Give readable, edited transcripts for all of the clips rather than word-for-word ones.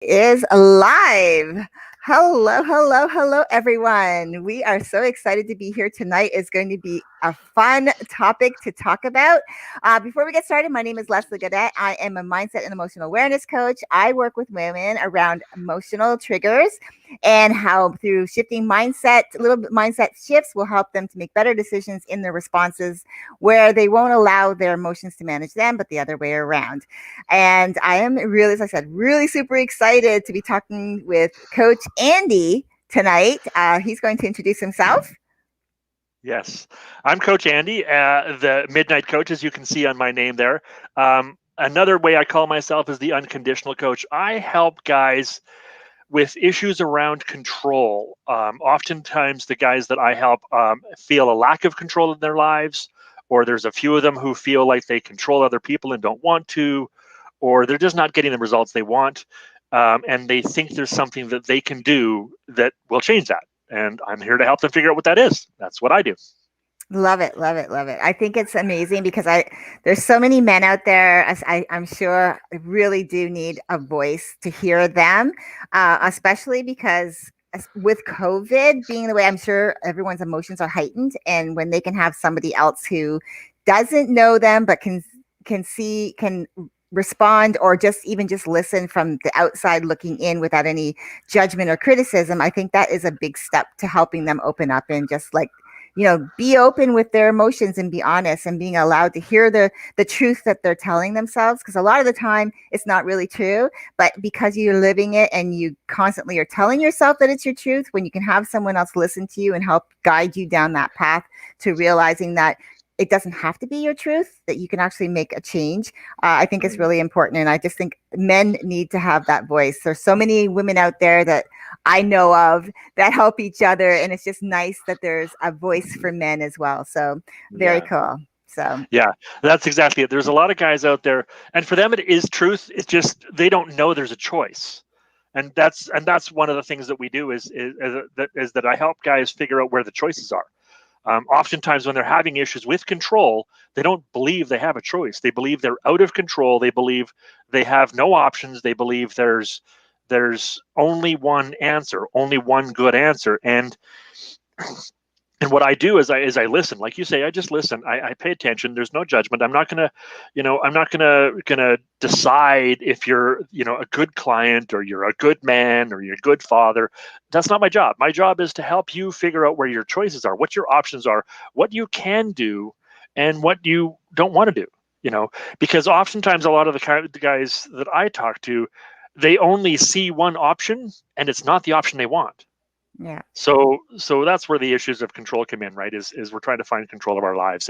Is live. Hello, hello, hello, everyone. We are so excited to be here tonight. It's going to be a fun topic to talk about. Before we get started, my name is Leslie Gadet. I am a mindset and emotional awareness coach. I work with women around emotional triggers and how through shifting mindset, little mindset shifts will help them to make better decisions in their responses where they won't allow their emotions to manage them, but the other way around. And I am really, as I said, really super excited to be talking with Coach Andy tonight. He's going to introduce himself. Yes, I'm Coach Andy, the Midnight Coach, as you can see on my name there. Another way I call myself is the unconditional coach. I help guys with issues around control. Oftentimes, the guys that I help feel a lack of control in their lives, or there's a few of them who feel like they control other people and don't want to, or they're just not getting the results they want, and they think there's something that they can do that will change that. And I'm here to help them figure out what that is. That's what I do. Love it, love it, love it. I think it's amazing because there's so many men out there. As I'm sure really do need a voice to hear them, especially because with COVID being the way, I'm sure everyone's emotions are heightened, and when they can have somebody else who doesn't know them but can respond or just even just listen from the outside looking in without any judgment or criticism, I think that is a big step to helping them open up and just like be open with their emotions and be honest and being allowed to hear the truth that they're telling themselves, because a lot of the time it's not really true, but because you're living it and you constantly are telling yourself that it's your truth, when you can have someone else listen to you and help guide you down that path to realizing that it doesn't have to be your truth, that you can actually make a change. I think it's really important. And I just think men need to have that voice. There's so many women out there that I know of that help each other. And it's just nice that there's a voice for men as well. So very Yeah. cool. So Yeah, that's exactly it. There's a lot of guys out there, and for them it is truth. It's just they don't know there's a choice, and that's one of the things that we do is that I help guys figure out where the choices are. Oftentimes, when they're having issues with control, they don't believe they have a choice. They believe they're out of control. They believe they have no options. They believe there's only one answer, only one good answer, and what I do is I listen. Like you say, I just listen. I pay attention. There's no judgment. I'm not gonna, I'm not gonna decide if you're, a good client or you're a good man or you're a good father. That's not my job. My job is to help you figure out where your choices are, what your options are, what you can do, and what you don't want to do. Because oftentimes a lot of the guys that I talk to, they only see one option, and it's not the option they want. yeah. So that's where the issues of control come in, right? Is we're trying to find control of our lives,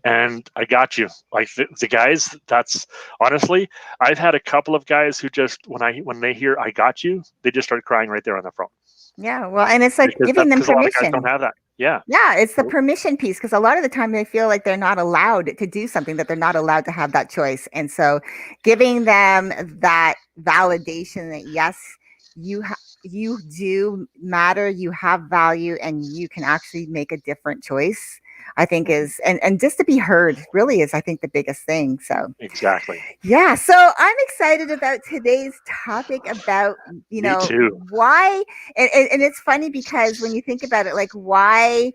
and I got you. Like the guys, that's honestly, I've had a couple of guys who just when they hear I got you, they just start crying right there on the phone, Yeah. Well, and it's like because giving them a lot of guys don't permission. have that. Yeah. Yeah, it's the permission piece, because a lot of the time they feel like they're not allowed to do something, that they're not allowed to have that choice. And so giving them that validation that yes, you do matter, you have value, and you can actually make a different choice, I think is, and just to be heard really is, I think, the biggest thing. So Exactly. yeah, so I'm excited about today's topic about, Me too. why, and it's funny because when you think about it, like why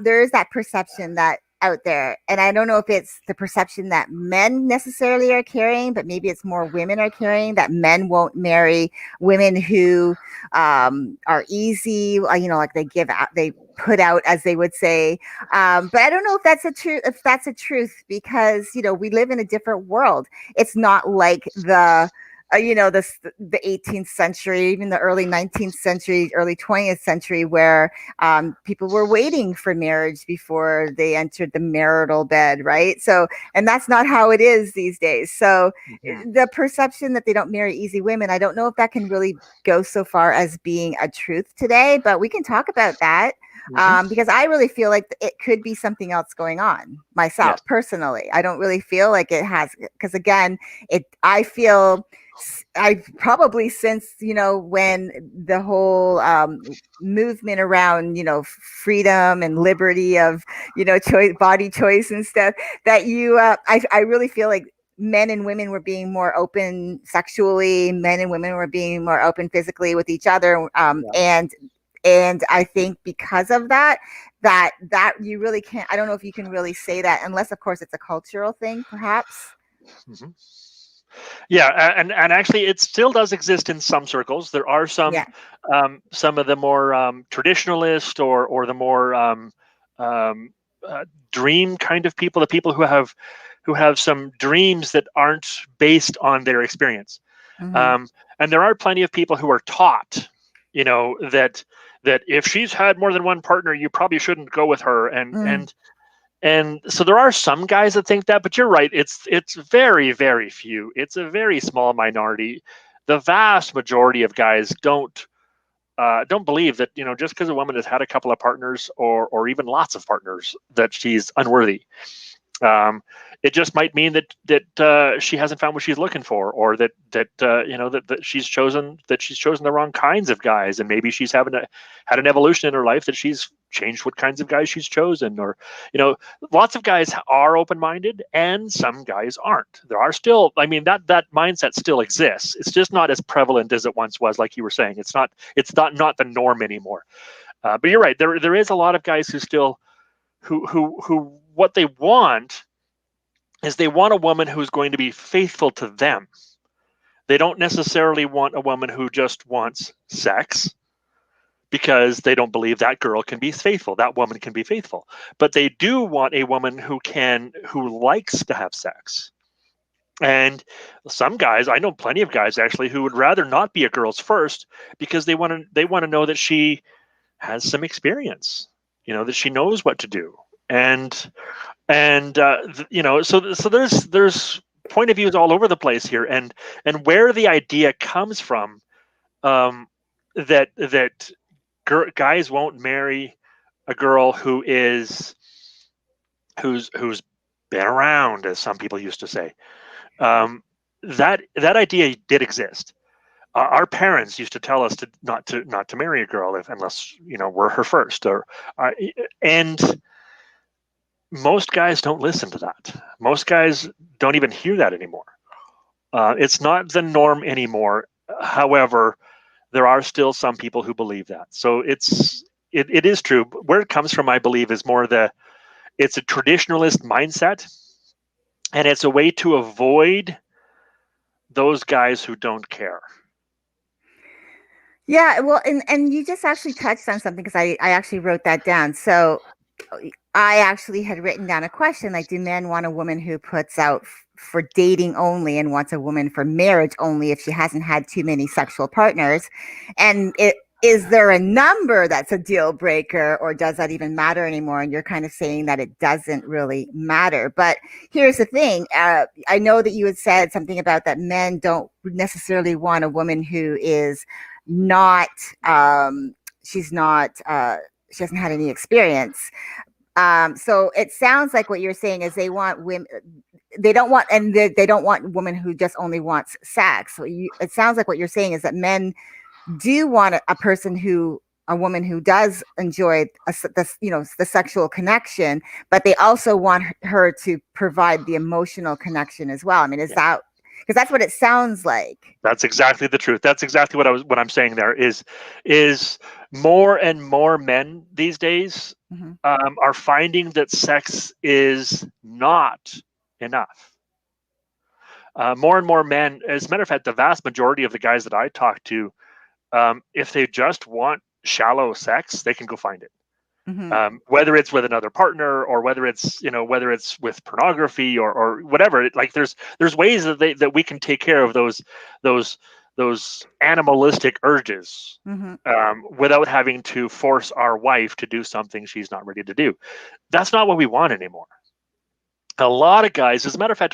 there is that perception that out there. And I don't know if it's the perception that men necessarily are carrying, but maybe it's more women are carrying, that men won't marry women who are easy, like they give out, they put out, as they would say, but I don't know if that's a truth. If that's a truth, because we live in a different world. It's not like the 18th century, even the early 19th century, early 20th century, where people were waiting for marriage before they entered the marital bed, right? So, and that's not how it is these days. So, Mhm. the perception that they don't marry easy women, I don't know if that can really go so far as being a truth today, but we can talk about that. Mhm. Because I really feel like it could be something else going on myself Yes. personally. I don't really feel like it has, because again, I feel I probably since when the whole movement around freedom and liberty of choice, body choice and stuff, that I really feel like men and women were being more open sexually, men and women were being more open physically with each other, and I think because of that, that you really can't. I don't know if you can really say that unless, of course, it's a cultural thing, perhaps. Mm-hmm. Yeah, and actually, it still does exist in some circles. There are Yeah. some of the more traditionalist or the more um, dream kind of people, the people who have some dreams that aren't based on their experience. Mm-hmm. And there are plenty of people who are taught, that if she's had more than one partner, you probably shouldn't go with her, and so there are some guys that think that, but you're right. It's very, very few. It's a very small minority. The vast majority of guys don't believe that, just because a woman has had a couple of partners or even lots of partners, that she's unworthy. It just might mean that she hasn't found what she's looking for, or that she's chosen the wrong kinds of guys, and maybe she's had an evolution in her life that she's changed what kinds of guys she's chosen, or lots of guys are open-minded, and some guys aren't. There are still, I mean, that mindset still exists. It's just not as prevalent as it once was, like you were saying. It's not the norm anymore. But you're right. There is a lot of guys who still who what they want is they want a woman who's going to be faithful to them. They don't necessarily want a woman who just wants sex, because they don't believe that girl can be faithful, that woman can be faithful. But they do want a woman who likes to have sex. And some guys, I know plenty of guys actually, who would rather not be a girl's first, because they want to know that she has some experience, that she knows what to do. So there's point of views all over the place here, and where the idea comes from, that guys won't marry a girl who's been around, as some people used to say. That idea did exist. Our parents used to tell us not to marry a girl unless we're her first, and most guys don't listen to that. Most guys don't even hear that anymore. It's not the norm anymore. However, there are still some people who believe that. So it is true. Where it comes from, I believe, is more it's a traditionalist mindset, and it's a way to avoid those guys who don't care. Yeah, well, and you just actually touched on something, because I actually wrote that down. So I actually had written down a question like, do men want a woman who puts out for dating only and wants a woman for marriage only if she hasn't had too many sexual partners? And is there a number that's a deal breaker, or does that even matter anymore? And you're kind of saying that it doesn't really matter. But here's the thing. I know that you had said something about that men don't necessarily want a woman who is not, she's not, she hasn't had any experience. So it sounds like what you're saying is they want women, they don't want, and they don't want women who just only wants sex. So it sounds like what you're saying is that men do want a woman who does enjoy the sexual connection, but they also want her to provide the emotional connection as well. I mean, is that, because that's what it sounds like. That's exactly the truth. That's exactly what I'm saying. There is more and more men these days are finding that sex is not enough. More and more men, as a matter of fact, the vast majority of the guys that I talk to, if they just want shallow sex, they can go find it. Whether it's with another partner, or whether it's with pornography, or whatever. Like there's ways that we can take care of those animalistic urges, without having to force our wife to do something she's not ready to do. That's not what we want anymore. A lot of guys, as a matter of fact,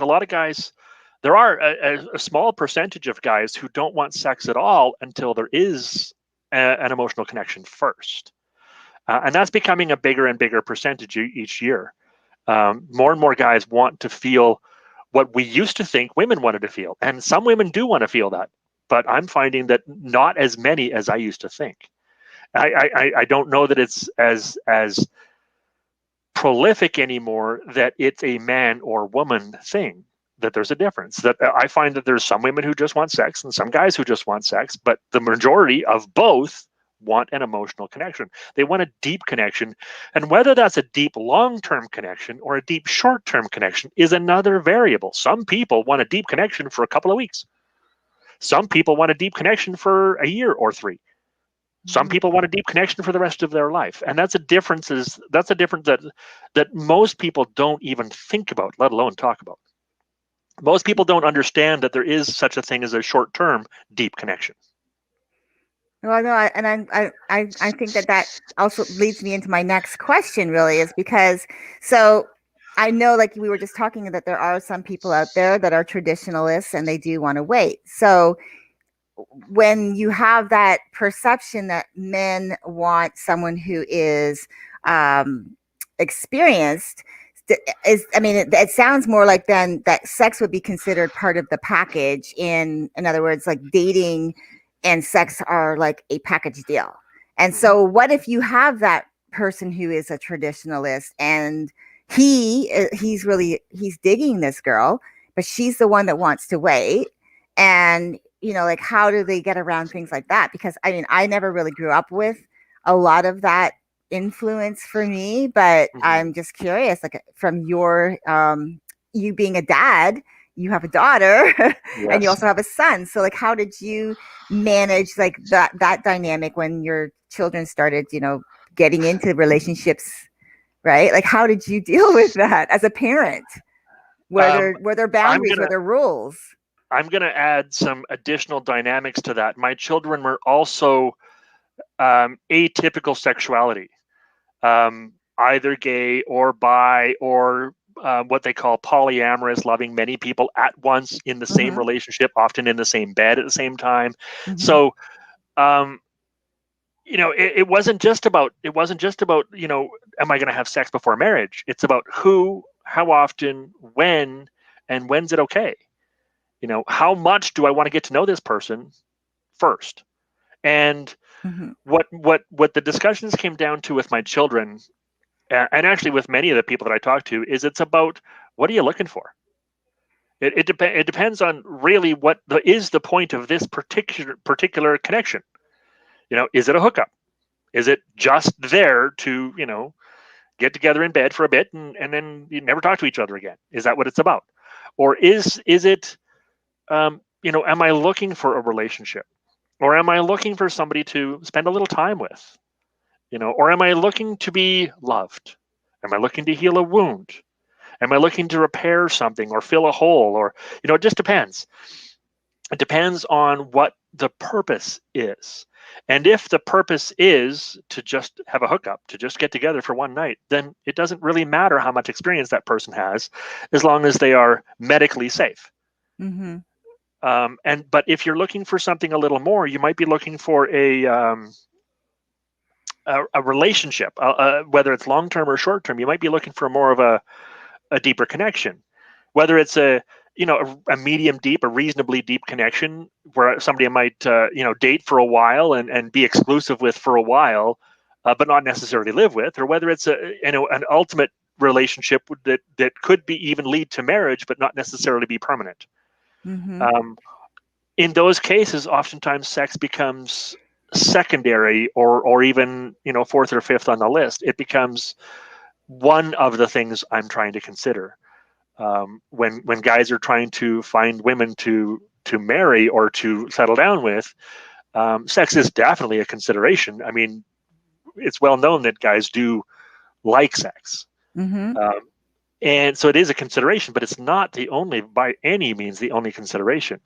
there are a small percentage of guys who don't want sex at all until there is an emotional connection first. And that's becoming a bigger and bigger percentage each year. More and more guys want to feel what we used to think women wanted to feel. And some women do want to feel that. But I'm finding that not as many as I used to think. I don't know that it's as prolific anymore, that it's a man or woman thing. that there's a difference. That I find that there's some women who just want sex and some guys who just want sex, but the majority of both want an emotional connection. They want a deep connection. And whether that's a deep long-term connection or a deep short-term connection is another variable. Some people want a deep connection for a couple of weeks. Some people want a deep connection for a year or three. Some people want a deep connection for the rest of their life. And that's a difference that most people don't even think about, let alone talk about. Most people don't understand that there is such a thing as a short-term deep connection. Well, no, I think that also leads me into my next question. Really, is because so I know, like we were just talking, that there are some people out there that are traditionalists and they do want to wait. So when you have that perception that men want someone who is experienced, it sounds more like then that sex would be considered part of the package. In other words, like dating and sex are like a package deal. And so what if you have that person who is a traditionalist and he's digging this girl, but she's the one that wants to wait? And like, how do they get around things like that? Because I never really grew up with a lot of that influence for me, but I'm just curious, like from your you being a dad, you have a daughter and you Yes. also have a son. So like, how did you manage like that dynamic when your children started, getting into relationships, right? Like, how did you deal with that as a parent? Were there boundaries? Were there rules? I'm going to add some additional dynamics to that. My children were also atypical sexuality, either gay or bi or what they call polyamorous, loving many people at once in the same relationship, often in the same bed at the same time. So, it wasn't just about, am I going to have sex before marriage? It's about who, how often, when, and when's it okay? How much do I want to get to know this person first? And what the discussions came down to with my children, and actually with many of the people that I talk to, is it's about, what are you looking for? It depends on really what is the point of this particular connection. Is it a hookup? Is it just there to get together in bed for a bit and then you never talk to each other again? Is that what it's about? Or is it am I looking for a relationship? Or am I looking for somebody to spend a little time with? Or am I looking to be loved? Am I looking to heal a wound? Am I looking to repair something or fill a hole? Or, it just depends. It depends on what the purpose is. And if the purpose is to just have a hookup, to just get together for one night, then it doesn't really matter how much experience that person has, as long as they are medically safe. But if you're looking for something a little more, you might be looking for a relationship, whether it's long term or short term. You might be looking for more of a deeper connection, whether it's a medium deep, a reasonably deep connection where somebody might date for a while and be exclusive with for a while, but not necessarily live with, or whether it's an ultimate relationship that could be even lead to marriage, but not necessarily be permanent. In those cases, oftentimes sex becomes secondary or even fourth or fifth on the list. It becomes one of the things I'm trying to consider. When guys are trying to find women to marry or to settle down with, sex is definitely a consideration. I mean, it's well known that guys do like sex. And so it is a consideration, but it's not by any means the only consideration.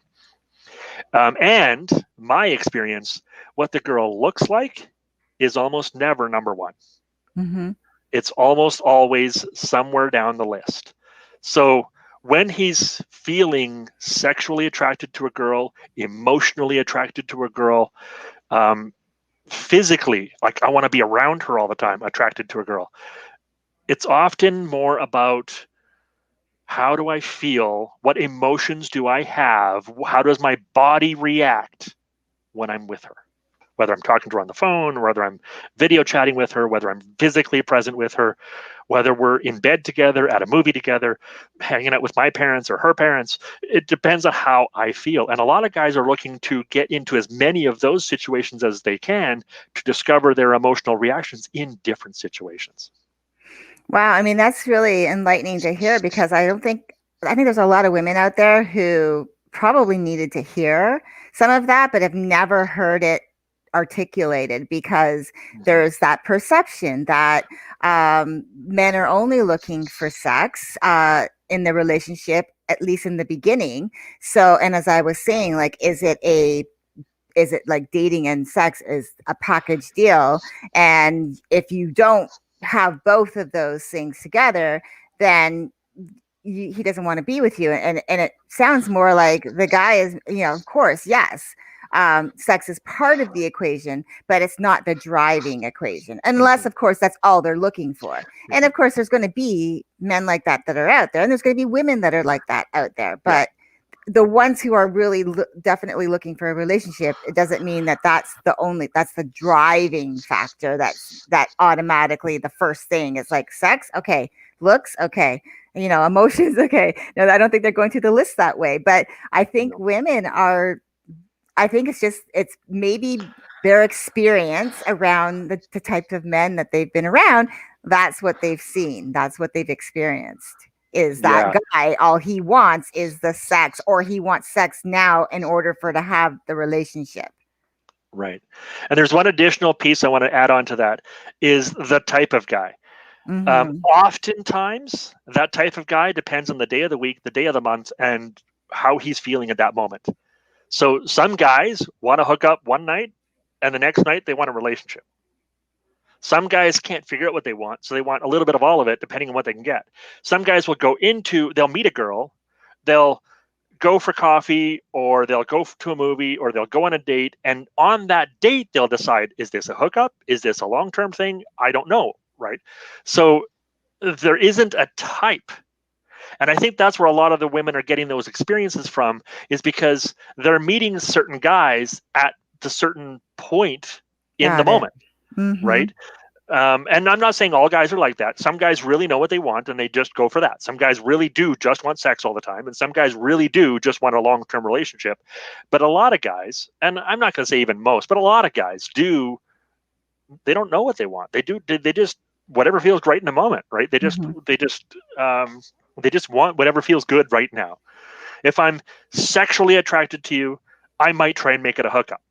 And my experience, what the girl looks like is almost never number one. It's almost always somewhere down the list. So when he's feeling sexually attracted to a girl, emotionally attracted to a girl, physically, like I want to be around her all the time, attracted to a girl, it's often more about, how do I feel? What emotions do I have? How does my body react when I'm with her? whether I'm talking to her on the phone, or whether I'm video chatting with her, whether I'm physically present with her, whether we're in bed together, at a movie together, hanging out with my parents or her parents. It depends on how I feel. And a lot of guys are looking to get into as many of those situations as they can to discover their emotional reactions in different situations. Wow, I mean, that's really enlightening to hear because I think there's a lot of women out there who probably needed to hear some of that, but have never heard it articulated because Mhm. there's that perception that men are only looking for sex in the relationship, at least in the beginning. So, and as I was saying, like, is it like dating and sex is a package deal? And if you don't have both of those things together, then he doesn't want to be with you. And it sounds more like the guy is, of course, yes. Sex is part of the equation, but it's not the driving equation, unless, Mhm. of course, that's all they're looking for. And Mhm. of course, there's going to be men like that that are out there, and there's going to be women that are like that out there. Yeah. But the ones who are really definitely looking for a relationship, it doesn't mean that that's the driving factor. That automatically the first thing is like sex, okay, looks, okay, emotions, okay. No, I don't think they're going through the list that way. But I think No. women are. I think it's maybe their experience around the type of men that they've been around. That's what they've seen. That's what they've experienced. Is that Yeah. guy all he wants is the sex, or he wants sex now in order for to have the relationship? Right. And there's one additional piece I want to add on to that is the type of guy. Mm-hmm. Oftentimes, that type of guy depends on the day of the week, the day of the month, and how he's feeling at that moment. So some guys want to hook up one night, and the next night they want a relationship. Some guys can't figure out what they want, so they want a little bit of all of it, depending on what they can get. Some guys they'll meet a girl, they'll go for coffee, or they'll go to a movie, or they'll go on a date, and on that date they'll decide, is this a hookup, is this a long-term thing, I don't know, right? So there isn't a type, and I think that's where a lot of the women are getting those experiences from, is because they're meeting certain guys at the certain point in the Got it. moment, Mm-hmm. right? And I'm not saying all guys are like that. Some guys really know what they want and they just go for that. Some guys really do just want sex all the time, and some guys really do just want a long-term relationship. But a lot of guys, and I'm not going to say even most, but a lot of guys do. They don't know what they want. They just whatever feels right in the moment, right? Mm-hmm. Um, they just want whatever feels good right now. If I'm sexually attracted to you, I might try and make it a hookup.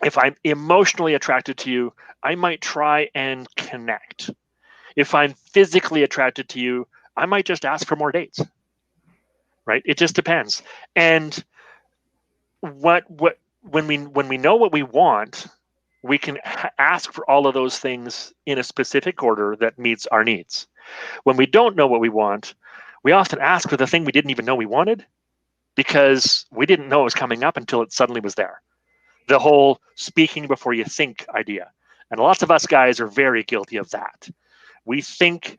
If I'm emotionally attracted to you, I might try and connect. If I'm physically attracted to you, I might just ask for more dates, right? It just depends. And what when we know what we want, we can ask for all of those things in a specific order that meets our needs. When we don't know what we want, we often ask for the thing we didn't even know we wanted because we didn't know it was coming up until it suddenly was there. The whole speaking before you think idea. And lots of us guys are very guilty of that. We think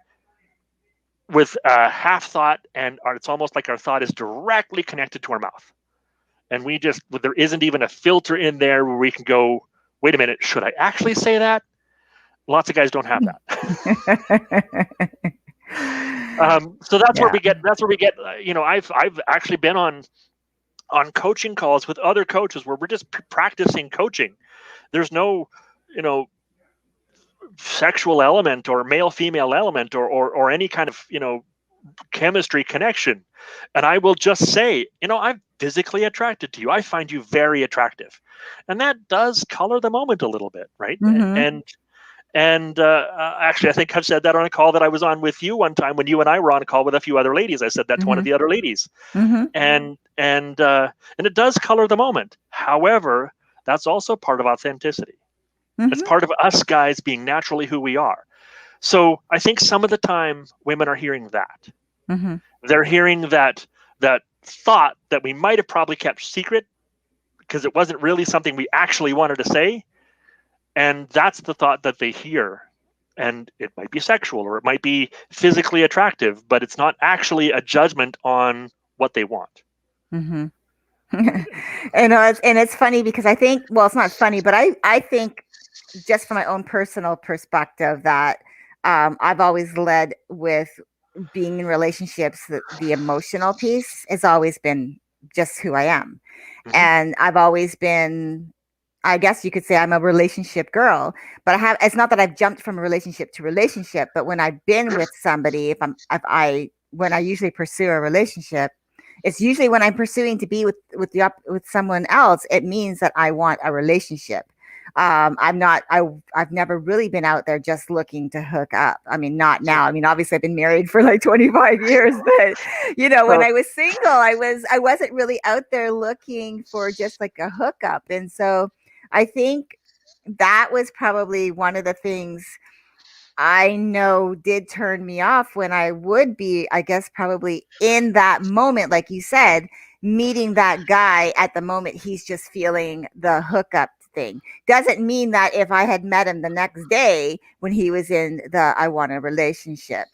with a half thought, and it's almost like our thought is directly connected to our mouth. And there isn't even a filter in there where we can go, wait a minute, should I actually say that? Lots of guys don't have that. So Yeah. that's where we get, I've actually been on coaching calls with other coaches where we're just practicing coaching. There's no, you know, sexual element or male female element or any kind of chemistry connection, and I will just say, I'm physically attracted to you, I find you very attractive, and that does color the moment a little bit, right? Mm-hmm. And actually, I think I've said that on a call that I was on with you one time when you and I were on a call with a few other ladies. I said that to one Mm-hmm. of the other ladies, Mm-hmm. and it does color the moment. However, that's also part of authenticity. It's Mm-hmm. part of us guys being naturally who we are. So I think some of the time women are hearing that. Mm-hmm. They're hearing that thought that we might have probably kept secret because it wasn't really something we actually wanted to say. And that's the thought that they hear. And it might be sexual or it might be physically attractive, but it's not actually a judgment on what they want. Mm-hmm. And it's funny because I think, well, it's not funny, but I think just from my own personal perspective that I've always led with being in relationships, that the emotional piece has always been just who I am. Hmm. And I've always been, I guess you could say I'm a relationship girl, but it's not that I've jumped from relationship to relationship, but when I've been with somebody, when I usually pursue a relationship, it's usually when I'm pursuing to be with someone else, it means that I want a relationship. I've never really been out there just looking to hook up. I mean, not now. I mean, obviously I've been married for like 25 years, but when Well, I was single, I wasn't really out there looking for just like a hookup. And so I think that was probably one of the things I know did turn me off when I would be, I guess, probably in that moment, like you said, meeting that guy at the moment he's just feeling the hookup thing. Doesn't mean that if I had met him the next day when he was in the I want a relationship.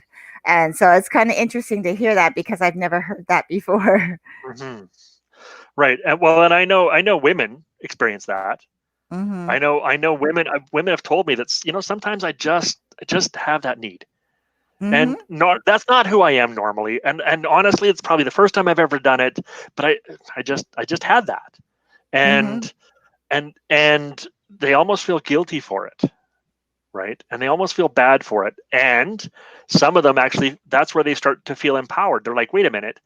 And so it's kind of interesting to hear that because I've never heard that before. mhm. Right. And well, and I know women experience that. Mm-hmm. I know women have told me that sometimes I just have that need. Mm-hmm. And that's not who I am normally. And honestly, it's probably the first time I've ever done it, but I just had that. Mm-hmm. And they almost feel guilty for it, right? And they almost feel bad for it. And some of them actually, that's where they start to feel empowered. They're like, wait a minute,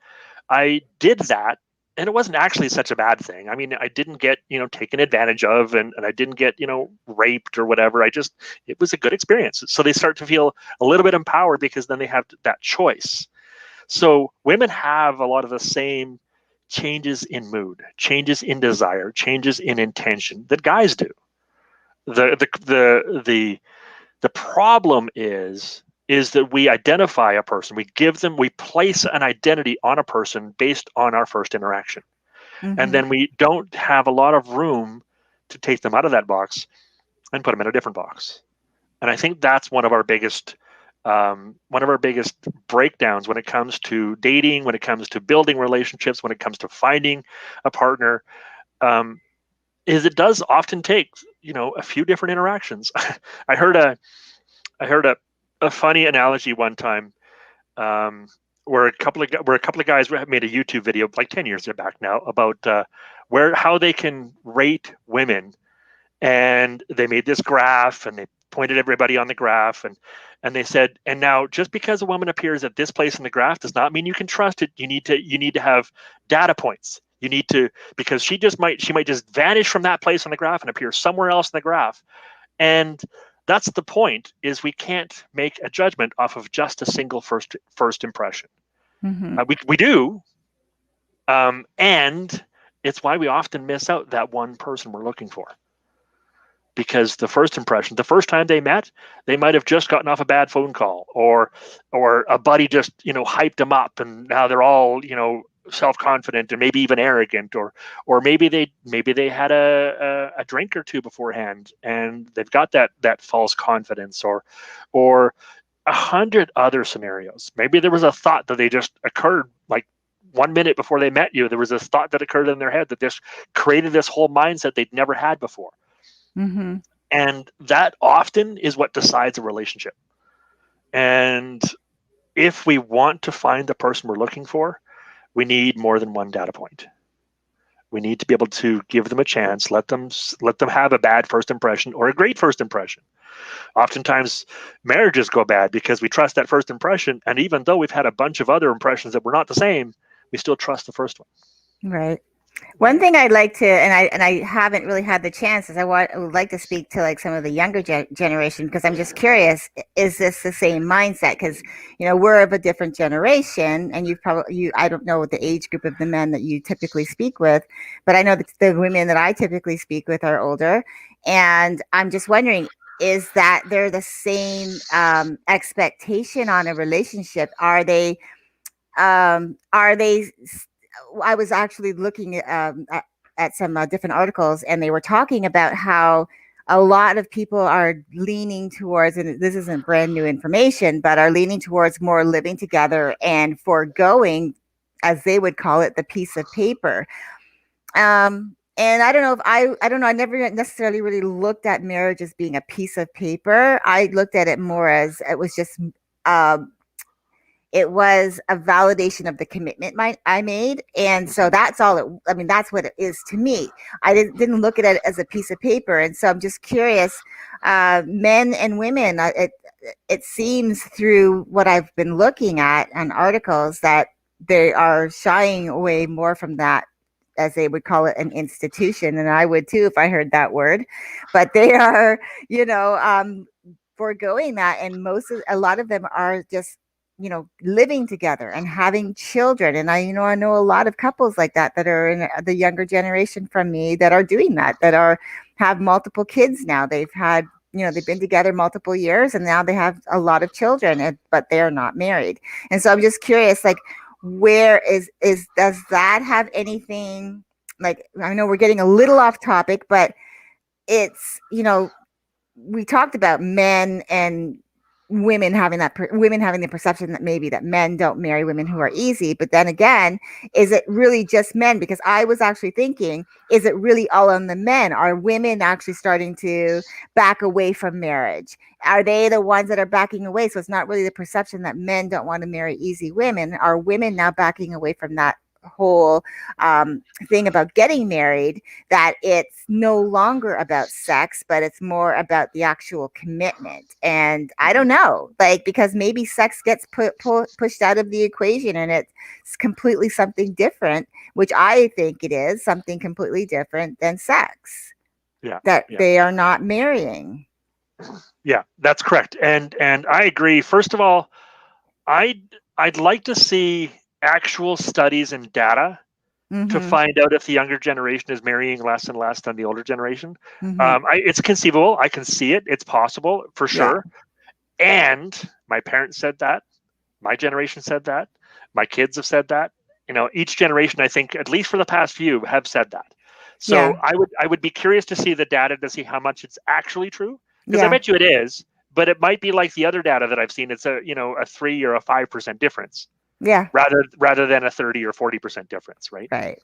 I did that, and it wasn't actually such a bad thing. I mean, I didn't get, taken advantage of, and I didn't get, raped or whatever. It was a good experience. So they start to feel a little bit empowered because then they have that choice. So women have a lot of the same changes in mood, changes in desire, changes in intention that guys do. The problem is that we identify a person, we place an identity on a person based on our first interaction, and Mm-hmm. then we don't have a lot of room to take them out of that box and put them in a different box. And I think that's one of our biggest breakdowns when it comes to dating, when it comes to building relationships, when it comes to finding a partner. Um, is it does often take a few different interactions. I heard a I heard a funny analogy one time, um, where a couple of guys made a YouTube video like 10 years back now about where how they can rate women, and they made this graph and they pointed everybody on the graph, and they said, and now just because a woman appears at this place in the graph does not mean you can trust it. You need to have data points. You need to, because she might just vanish from that place on the graph and appear somewhere else in the graph. And that's the point, is we can't make a judgment off of just a single first impression. Mm-hmm. We do, and it's why we often miss out that one person we're looking for, because the first impression, the first time they met, they might have just gotten off a bad phone call, or a buddy just hyped them up, and now they're all self-confident and maybe even arrogant, or maybe they had a drink or two beforehand and they've got that false confidence, or 100 other scenarios. Maybe there was a thought that they just occurred like 1 minute before they met you. There was a thought that occurred in their head that just created this whole mindset they'd never had before. Mm-hmm. And that often is what decides a relationship. And if we want to find the person we're looking for, we need more than one data point. We need to be able to give them a chance, let them have a bad first impression or a great first impression. Oftentimes marriages go bad because we trust that first impression, and even though we've had a bunch of other impressions that were not the same, we still trust the first one. Right. One thing I'd like to, and I haven't really had the chance, is I would like to speak to like some of the younger generation, because I'm just curious, is this the same mindset? Because we're of a different generation, and I don't know what the age group of the men that you typically speak with, but I know that the women that I typically speak with are older, and I'm just wondering, is that they're the same expectation on a relationship? Are they I was actually looking at some different articles, and they were talking about how a lot of people are leaning towards, and this isn't brand new information, but are leaning towards more living together and foregoing, as they would call it, the piece of paper. And I don't know if I don't know. I never necessarily really looked at marriage as being a piece of paper. I looked at it more as it was just um, it was a validation of the commitment I made. And so that's all I mean, that's what it is to me. I didn't look at it as a piece of paper. And so I'm just curious, men and women, it seems through what I've been looking at on articles that they are shying away more from that, as they would call it, an institution. And I would too if I heard that word. But they are, you know, foregoing that. And a lot of them are just, living together and having children. And I know a lot of couples like that that are in the younger generation from me that are doing that, have multiple kids now. They've been together multiple years and now they have a lot of children, but they're not married. And so I'm just curious, like, where does that have anything, like, I know we're getting a little off topic, but it's, we talked about men and women having the perception that maybe that men don't marry women who are easy. But then again, is it really just men? Because I was actually thinking, is it really all on the men? Are women actually starting to back away from marriage? Are they the ones that are backing away? So it's not really the perception that men don't want to marry easy women. Are women now backing away from that whole thing about getting married, that it's no longer about sex, but it's more about the actual commitment? And I don't know, like, because maybe sex gets pushed out of the equation and it's completely something different, which I think it is something completely different than sex, Yeah. that Yeah. they are not marrying. Yeah, that's correct. And I agree. First of all, I'd I'd like to see actual studies and data to Mm-hmm. find out if the younger generation is marrying less and less than the older generation. Mm-hmm. It's conceivable. I can see it. It's possible for Yeah. sure. And my parents said that. My generation said that. My kids have said that. Each generation, I think, at least for the past few, have said that. So Yeah. I would be curious to see the data to see how much it's actually true, because I Yeah. bet you it is. But it might be like the other data that I've seen. It's a 3 or a 5% difference Yeah. rather than a 30 or 40% difference, right? Right.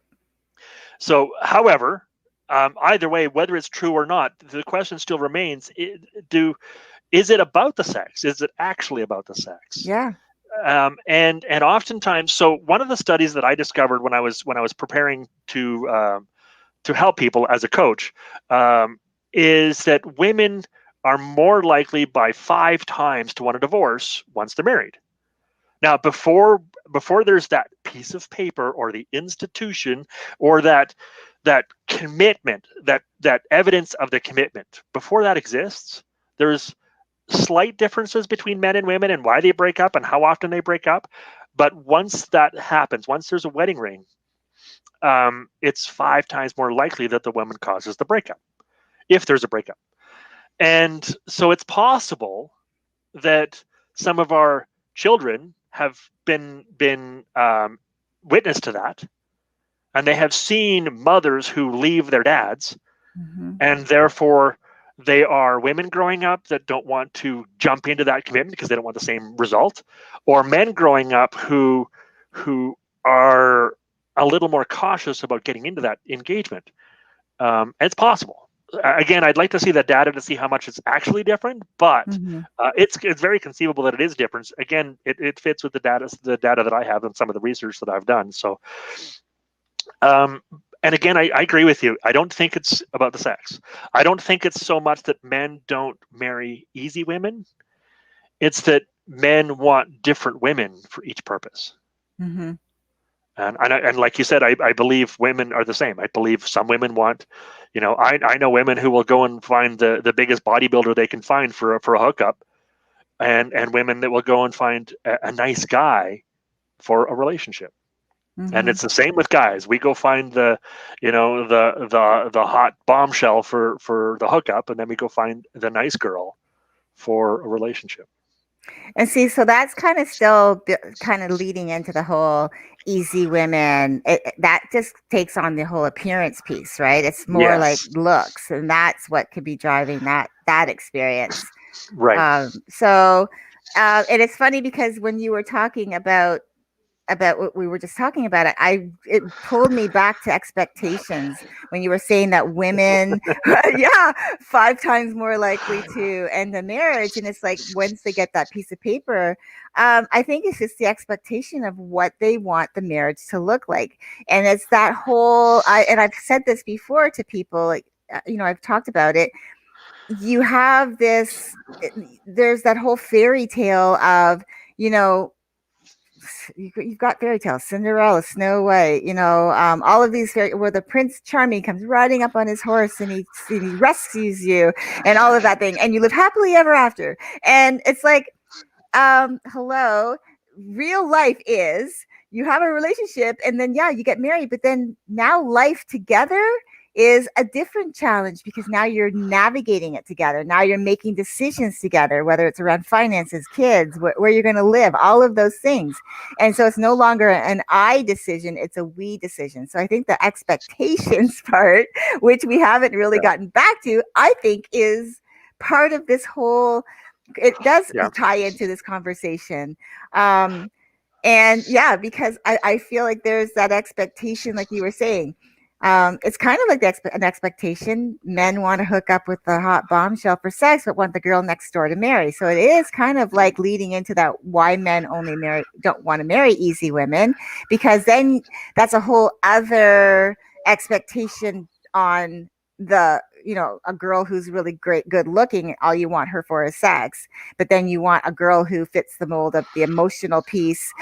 So, however, either way, whether it's true or not, the question still remains: is it about the sex? Is it actually about the sex? Yeah. And oftentimes, so one of the studies that I discovered when I was preparing to help people as a coach, is that women are more likely by 5 times to want a divorce once they're married. Now, before there's that piece of paper or the institution or that commitment, that evidence of the commitment, before that exists, there's slight differences between men and women and why they break up and how often they break up. But once that happens, once there's a wedding ring, it's 5 times more likely that the woman causes the breakup, if there's a breakup. And so it's possible that some of our children have been witness to that, and they have seen mothers who leave their dads, Mm-hmm. and therefore they are women growing up that don't want to jump into that commitment because they don't want the same result, or men growing up who are a little more cautious about getting into that engagement. It's possible. Again, I'd like to see the data to see how much it's actually different, but Mm-hmm. it's very conceivable that it is different. Again, it fits with the data that I have and some of the research that I've done. So, um, and again, I agree with you. I don't think it's about the sex. I don't think it's so much that men don't marry easy women. It's that men want different women for each purpose. Mm-hmm. And like you said, I believe women are the same. I believe some women want, I know women who will go and find the biggest bodybuilder they can find for a hookup, and women that will go and find a nice guy for a relationship. And Mm-hmm. it's the same with guys. We go find the hot bombshell for the hookup, and then we go find the nice girl for a relationship. And see, so that's kind of still kind of leading into the whole easy women. That just takes on the whole appearance piece, right? It's more like Yes, looks, and that's what could be driving that experience. right. So, and it's funny because when you were talking about about what we were just talking about, it pulled me back to expectations when you were saying that women, yeah, 5 times more likely to end a marriage. And it's like once they get that piece of paper, I think it's just the expectation of what they want the marriage to look like. And it's that whole, and I've said this before to people, like, I've talked about it. You have this, there's that whole fairy tale of, you know, you've got fairy tales, Cinderella, Snow White, all of these where the Prince Charming comes riding up on his horse and he rescues you and all of that thing, and you live happily ever after. And it's like, hello, real life is you have a relationship and then, yeah, you get married, but then now life together is a different challenge because now you're navigating it together. Now you're making decisions together, whether it's around finances, kids, where you're going to live, all of those things. And so it's no longer an I decision, it's a we decision. So I think the expectations part, which we haven't really gotten back to, I think is part of this whole, it does tie into this conversation. And yeah, because I feel like there's that expectation, like you were saying. It's kind of like an expectation. Men want to hook up with the hot bombshell for sex, but want the girl next door to marry. So it is kind of like leading into that why men only don't want to marry easy women, because then that's a whole other expectation on a girl who's really great, good looking. All you want her for is sex, but then you want a girl who fits the mold of the emotional piece.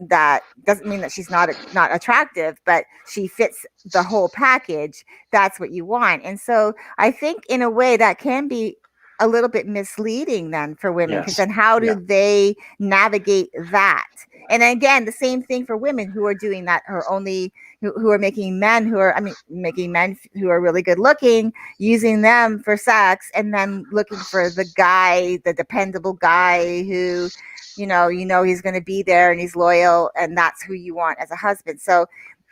That doesn't mean that she's not attractive, but she fits the whole package. That's what you want. And so I think in a way that can be a little bit misleading then for women, because then how do they navigate that? And again, the same thing for women who are doing that, or only who are making men who are really good looking, using them for sex, and then looking for the guy, the dependable guy who, he's going to be there and he's loyal, and that's who you want as a husband. So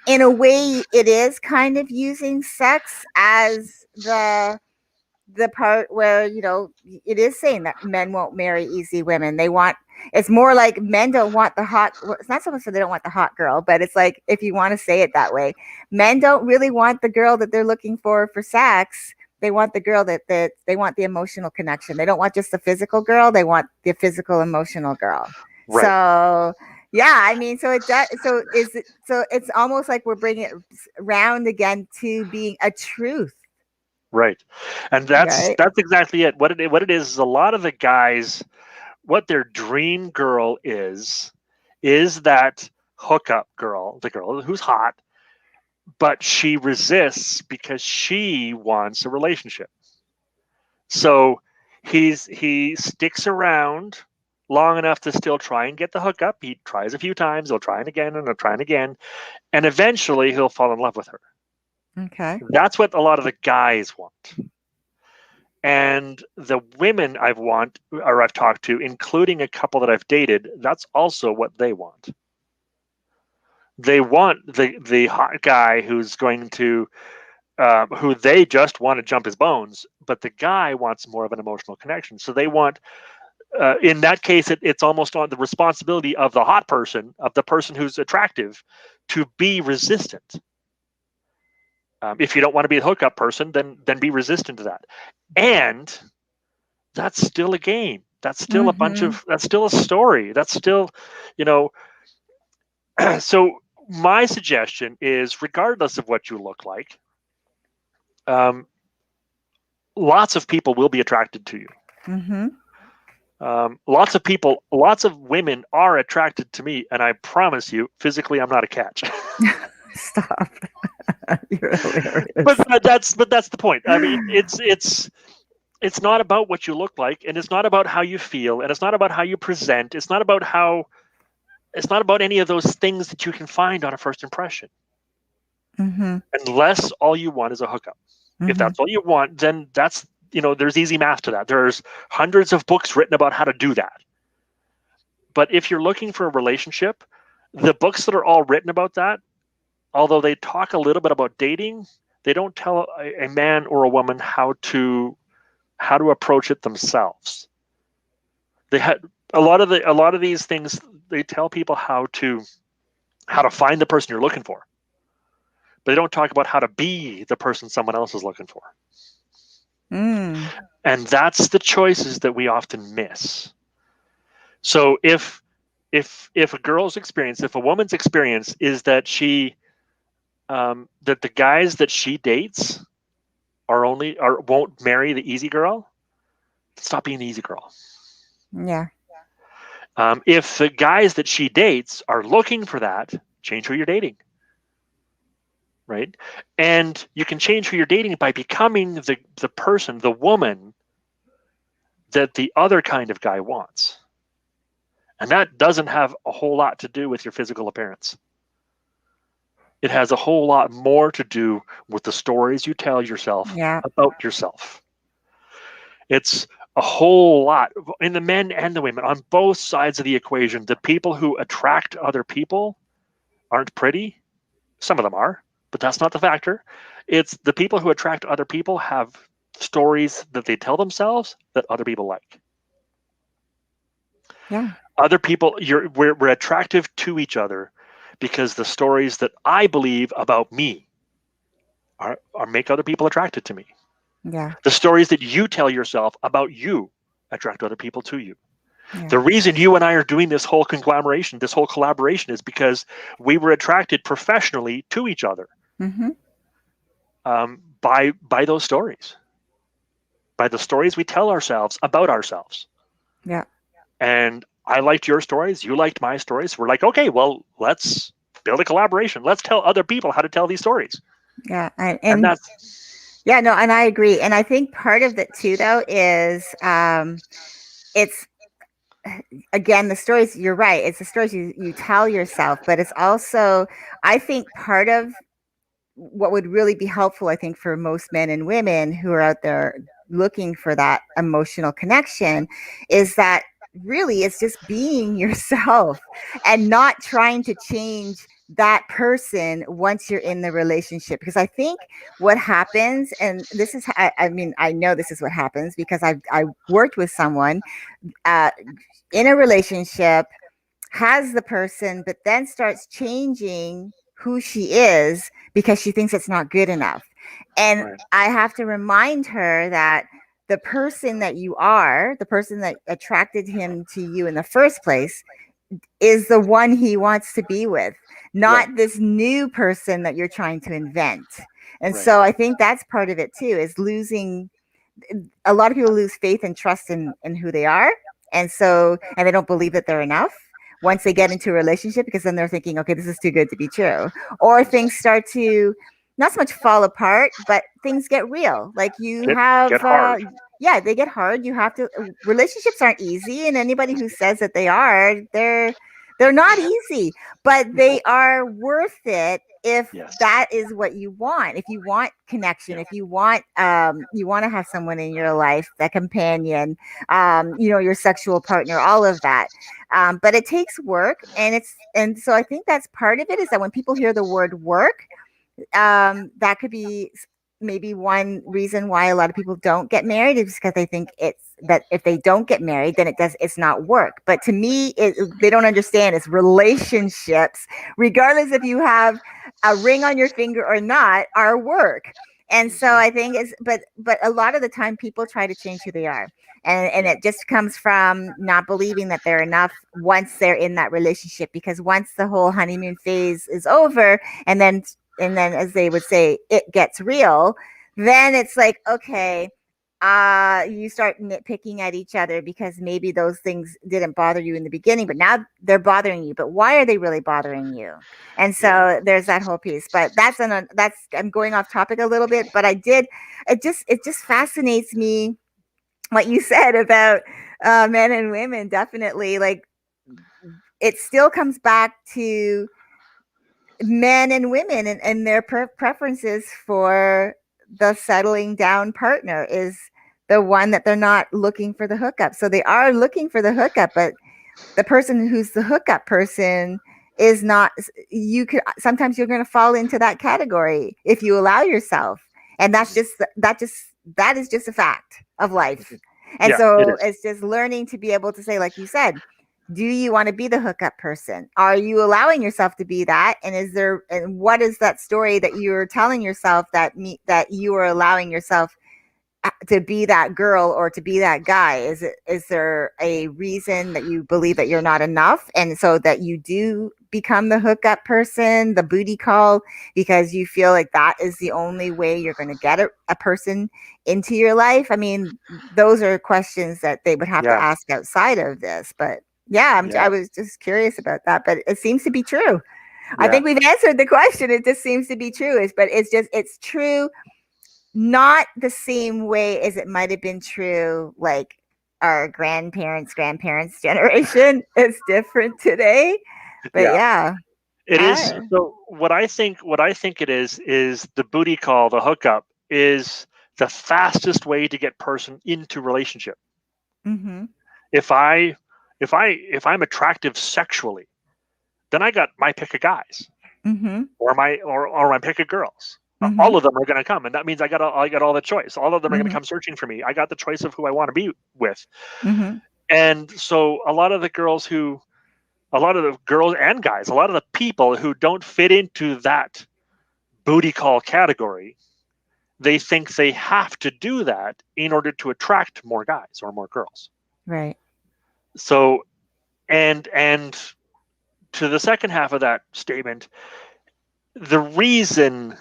in a way, it is kind of using sex as the part where, it is saying that men won't marry easy women. It's more like men don't want the hot, it's not so much that they don't want the hot girl, but it's like, if you want to say it that way, men don't really want the girl that they're looking for sex. They want the girl that they want the emotional connection. They don't want just the physical girl. They want the physical, emotional girl. Right. So yeah, I mean, so it does. So it's almost like we're bringing it around again to being a truth. Right. And that's exactly it. What it is a lot of the guys, what their dream girl is that hookup girl, the girl who's hot, but she resists because she wants a relationship. So he sticks around long enough to still try and get the hookup. He tries a few times, he'll try it again, and he'll try it again, and eventually he'll fall in love with her. Okay. That's what a lot of the guys want. And the women I've talked to, including a couple that I've dated, that's also what they want. They want the hot guy who's going to, who they just want to jump his bones, but the guy wants more of an emotional connection. So they want, in that case, it's almost on the responsibility of the hot person, of the person who's attractive, to be resistant. If you don't want to be a hookup person, then be resistant to that. And that's still a game. That's still that's still a story. That's still, so my suggestion is, regardless of what you look like, lots of people will be attracted to you. Lots of women are attracted to me, and I promise you, physically, I'm not a catch. Stop. You're hilarious. But that's the point. I mean, it's not about what you look like, and it's not about how you feel, and it's not about how you present. It's not about any of those things that you can find on a first impression. Unless all you want is a hookup. If that's all you want, then that's, there's easy math to that. There's hundreds of books written about how to do that. But if you're looking for a relationship, the books that are all written about that, although they talk a little bit about dating, they don't tell a man or a woman how to approach it themselves. a lot of these things, they tell people how to find the person you're looking for, but they don't talk about how to be the person someone else is looking for. Mm. And that's the choices that we often miss. So if a girl's experience, if a woman's experience is that that the guys that she dates won't marry the easy girl, stop being the easy girl. Yeah. If the guys that she dates are looking for that, change who you're dating. Right? And you can change who you're dating by becoming the person, the woman that the other kind of guy wants. And that doesn't have a whole lot to do with your physical appearance. It has a whole lot more to do with the stories you tell yourself Yeah. about yourself. It's a whole lot in the men and the women on both sides of the equation. The people who attract other people aren't pretty. Some of them are, but that's not the factor. It's the people who attract other people have stories that they tell themselves that other people like. Yeah. Other people, we're attractive to each other because the stories that I believe about me are make other people attracted to me. Yeah. The stories that you tell yourself about you attract other people to you. Yeah. The reason you and I are doing this whole conglomeration, this whole collaboration, is because we were attracted professionally to each other Mm-hmm. by those stories, by the stories we tell ourselves about ourselves. Yeah. And I liked your stories, you liked my stories. We're like, okay, well, let's build a collaboration. Let's tell other people how to tell these stories. Yeah. And And yeah, no, and I agree. And I think part of it too, though, is it's again the stories. You're right. It's the stories you tell yourself, but it's also, I think, part of what would really be helpful, I think, for most men and women who are out there looking for that emotional connection is that really it's just being yourself and not trying to change that person once you're in the relationship. Because I think what happens, and this is, I mean, I know this is what happens because I worked with someone uh, in a relationship, has the person, but then starts changing who she is because she thinks it's not good enough. And right, I have to remind her that the person that you are, the person that attracted him to you in the first place, is the one he wants to be with, right, not this new person that you're trying to invent. And right, so I think that's part of it too, is losing, a lot of people lose faith and trust in who they are. And so, and they don't believe that they're enough once they get yes, into a relationship, because then they're thinking, okay, this is too good to be true. Or things start to not so much fall apart, but things get real. Like you get have, hard. yeah, they get hard. You have to, relationships aren't easy. And anybody who says that they are, they're not easy, but No, they are worth it if yes, that is what you want. If you want connection, yeah, if you want to have someone in your life, that companion, your sexual partner, all of that. But it takes work, and so I think that's part of it, is that when people hear the word work, that could be maybe one reason why a lot of people don't get married, is because they think it's that if they don't get married, then it's not work. But to me, they don't understand, it's relationships, regardless if you have a ring on your finger or not, are work. And so mhm, I think but a lot of the time people try to change who they are, and yeah, it just comes from not believing that they're enough once they're in that relationship, because once the whole honeymoon phase is over, and then as they would say, it gets real, then it's like, okay, you start nitpicking at each other because maybe those things didn't bother you in the beginning, but now they're bothering you. But why are they really bothering you? And yeah, so there's that whole piece. But that's I'm going off topic a little bit, but it just fascinates me what you said about men and women. Definitely, like, it still comes back to men and women, and their preferences for the settling down partner is the one that they're not looking for the hookup. So they are looking for the hookup, but the person who's the hookup person is not. You could sometimes you're going to fall into that category if you allow yourself, and that is just a fact of life. And Yeah, it so is. it's just learning to be able to say, like you said, do you want to be the hookup person? Are you allowing yourself to be that? And what is that story that you're telling yourself that you are allowing yourself to be that girl or to be that guy? Is there a reason that you believe that you're not enough, and so that you do become the hookup person, the booty call, because you feel like that is the only way you're going to get a person into your life? I mean, those are questions that they would have to Yeah, ask outside of this. But yeah, I yeah, was just curious about that, but it seems to be true. I yeah, think we've answered the question. It just seems to be true. But it's true, not the same way as it might have been true like our grandparents generation. It's different today. But yeah. yeah. It is. Ah. So what I think it is the booty call, the hookup is the fastest way to get person into relationship. Mm-hmm. If I if I'm attractive sexually, then I got my pick of guys, Mm-hmm. or my pick of girls. Mm-hmm. All of them are going to come, and that means I got all the choice. All of them are going to Mm-hmm. come searching for me. I got the choice of who I want to be with. Mm-hmm. And so a lot of the girls and guys, a lot of the people who don't fit into that booty call category, they think they have to do that in order to attract more guys or more girls. Right. So, and to the second half of that statement, the reason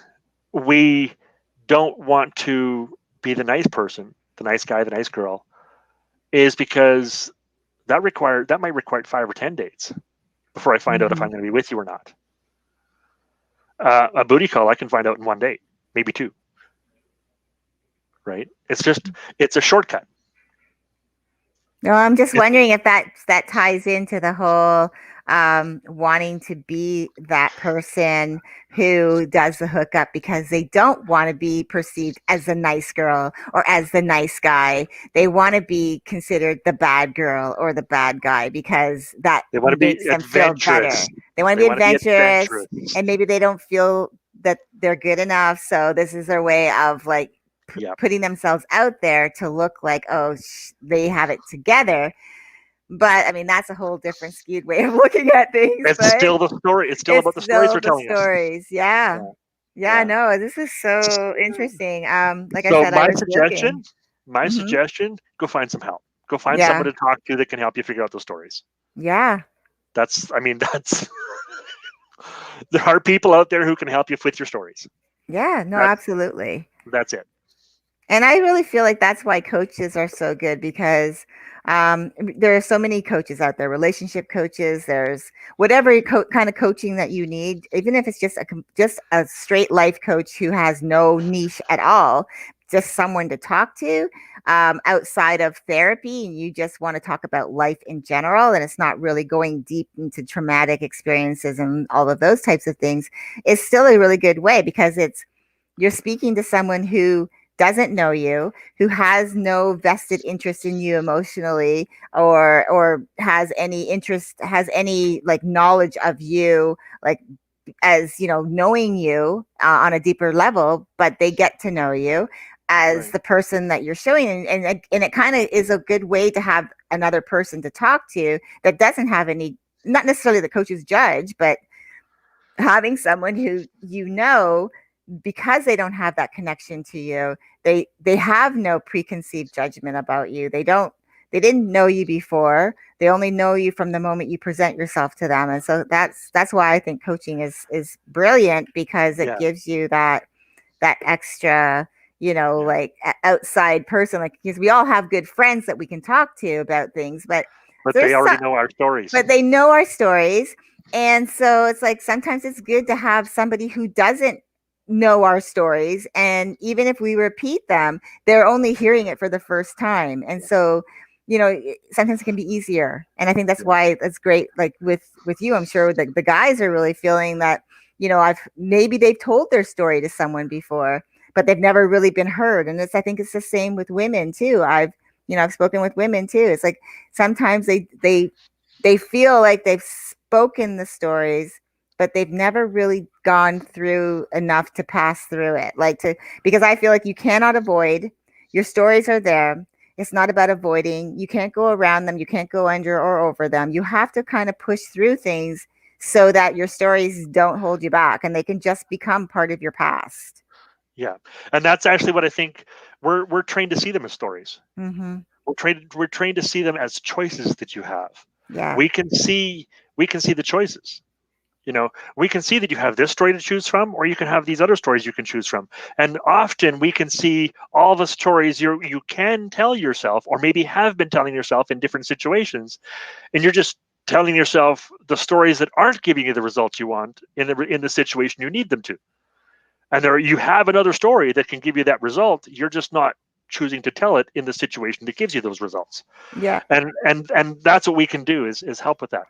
we don't want to be the nice person, the nice guy, the nice girl, is because that might require 5 or 10 dates before I find out if Mm-hmm. I'm going to be with you or not. A booty call I can find out in one date, maybe two. Right? It's a shortcut. No, I'm just It's wondering if that ties into the whole wanting to be that person who does the hookup because they don't want to be perceived as the nice girl or as the nice guy. They want to be considered the bad girl or the bad guy because that They want to be makes them feel adventurous. better. They want to They be want to be adventurous, adventurous. and maybe they don't feel that they're good enough. So this is their way of like Yeah. putting themselves out there to look like, oh, they have it together. But I mean, that's a whole different skewed way of looking at things. It's But still the story. It's still it's about the stories still they're the telling us. stories. Yeah. Yeah. Yeah. Yeah. No, this is so interesting. Like I So said, I was joking. my Hmm. suggestion, go find some help. Go find someone Yeah. to talk to that can help you figure out those stories. Yeah. That's there are people out there who can help you with your stories. Yeah. No, That's absolutely. that's it. And I really feel like that's why coaches are so good because there are so many coaches out there, relationship coaches. There's whatever kind of coaching that you need, even if it's just a straight life coach who has no niche at all, just someone to talk to outside of therapy, and you just want to talk about life in general, and it's not really going deep into traumatic experiences and all of those types of things, is still a really good way because you're speaking to someone who doesn't know you, who has no vested interest in you emotionally, or has any like knowledge of you, like as knowing you on a deeper level, but they get to know you as Right. the person that you're showing, and it kind of is a good way to have another person to talk to that doesn't have any, not necessarily the coach's judge, but having someone who because they don't have that connection to you, they have no preconceived judgment about you. They didn't know you before. They only know you from the moment you present yourself to them. And so that's why I think coaching is brilliant, because it Yeah. gives you that extra, Yeah. like outside person, like, because we all have good friends that we can talk to about things, but But there's they some, already know our stories. but they know our stories. And so it's like sometimes it's good to have somebody who doesn't know our stories. And even if we repeat them, they're only hearing it for the first time. And so, sometimes it can be easier. And I think that's Yeah. why it's great. Like with you, I'm sure the guys are really feeling that, maybe they've told their story to someone before, but they've never really been heard. And I think it's the same with women too. I've spoken with women too. It's like sometimes they feel like they've spoken the stories, but they've never really gone through enough to pass through it. Because I feel like you cannot avoid, your stories are there. It's not about avoiding. You can't go around them. You can't go under or over them. You have to kind of push through things so that your stories don't hold you back and they can just become part of your past. Yeah, and that's actually what I think. We're trained to see them as stories. Mm-hmm. We're trained to see them as choices that you have. Yeah. We can see the choices. We can see that you have this story to choose from, or you can have these other stories you can choose from. And often we can see all the stories you can tell yourself, or maybe have been telling yourself in different situations, and you're just telling yourself the stories that aren't giving you the results you want in the situation you need them to. And there you have another story that can give you that result. You're just not choosing to tell it in the situation that gives you those results. Yeah. And that's what we can do is help with that.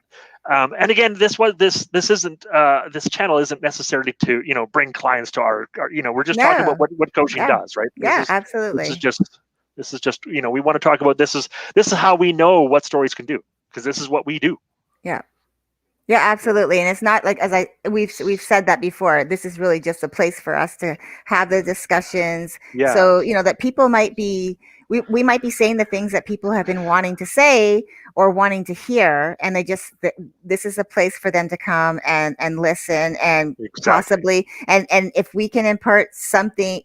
And again, this isn't this channel isn't necessarily to bring clients to our we're just talking about No. what coaching Yeah. does, right? Yeah, This is absolutely. just we want to talk about this is how we know what stories can do, because this is what we do. Yeah. Yeah, Yeah. absolutely. And it's not like, as we've said that before, this is really just a place for us to have the discussions. Yeah. So, that people might be we might be saying the things that people have been wanting to say or wanting to hear, and this is a place for them to come and listen, and Exactly. possibly, and if we can impart something,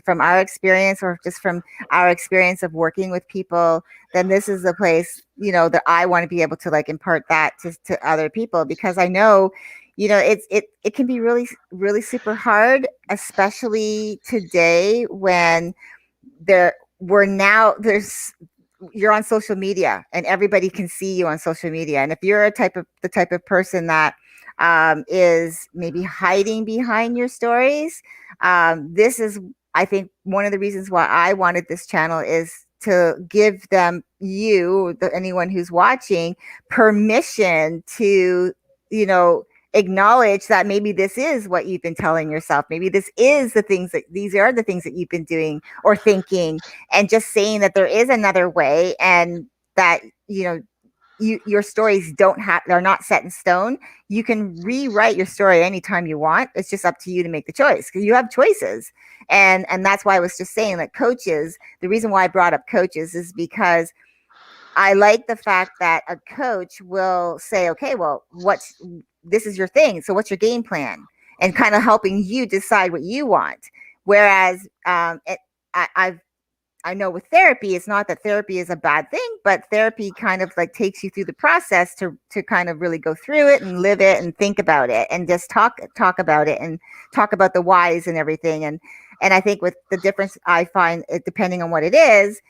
from our experience, or just from our experience of working with people, then this is a place, that I want to be able to like impart that to other people, because I know, it can be really, really super hard, especially today when there we're now there's you're on social media and everybody can see you on social media. And if you're the type of person that is maybe hiding behind your stories, this is, I think, one of the reasons why I wanted this channel, is to give anyone who's watching, permission to, you know, acknowledge that maybe this is what you've been telling yourself. Maybe these are the things that you've been doing or thinking, and just saying that there is another way, and that, your stories they're not set in stone. You can rewrite your story anytime you want. It's just up to you to make the choice, because you have choices. And that's why I was just saying that the reason why I brought up coaches is because I like the fact that a coach will say, okay, well, this is your thing. So what's your game plan? And kind of helping you decide what you want. Whereas I've I know with therapy, it's not that therapy is a bad thing, but therapy kind of like takes you through the process to kind of really go through it and live it and think about it and just talk about it and talk about the whys and everything. And I think with the difference I find, depending on what it is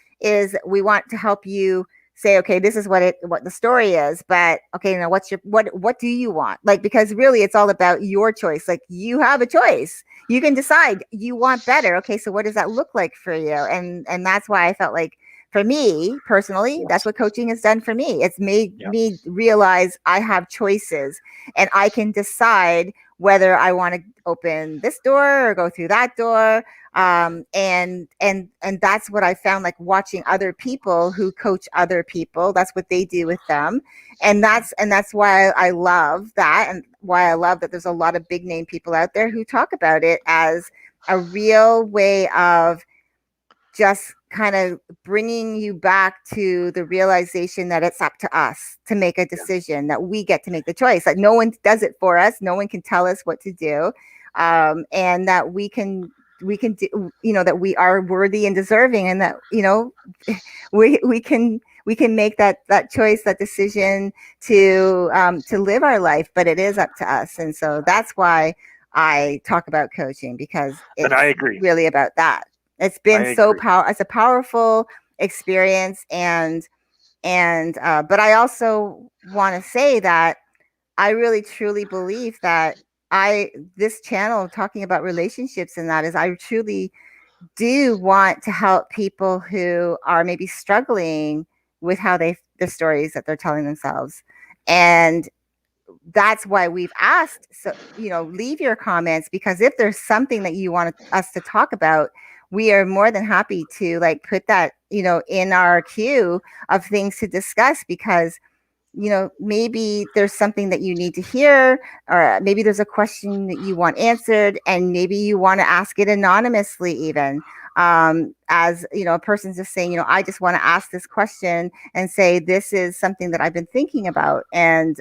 we want to help you say, okay, this is what the story is, but okay, now what do you want? Like, because really it's all about your choice. Like, you have a choice, you can decide you want better. Okay, so what does that look like for you? And that's why I felt like, for me personally, that's Yes. what coaching has done for me. It's made Yeah. me realize I have choices, and I can decide whether I want to open this door or go through that door. And that's what I found, like watching other people who coach other people, that's what they do with them. And that's why I love that, and why I love that there's a lot of big name people out there who talk about it as a real way of just kind of bringing you back to the realization that it's up to us to make a Yeah. decision, that we get to make the choice. Like, no one does it for us, no one can tell us what to do, and that we can do, that we are worthy and deserving, and that, we can make that choice, that decision to live our life, but it is up to us. And so that's why I talk about coaching, because And I it's agree. really about that. It's I been agree. it's a powerful experience. And but I also want to say that I really truly believe that this channel talking about relationships, and that is, I truly do want to help people who are maybe struggling with the stories that they're telling themselves. And that's why we've asked, so, leave your comments, because if there's something that you want us to talk about, we are more than happy to like put that, in our queue of things to discuss, because maybe there's something that you need to hear, or maybe there's a question that you want answered, and maybe you want to ask it anonymously even. as a person's just saying, I just want to ask this question and say this is something that I've been thinking about. And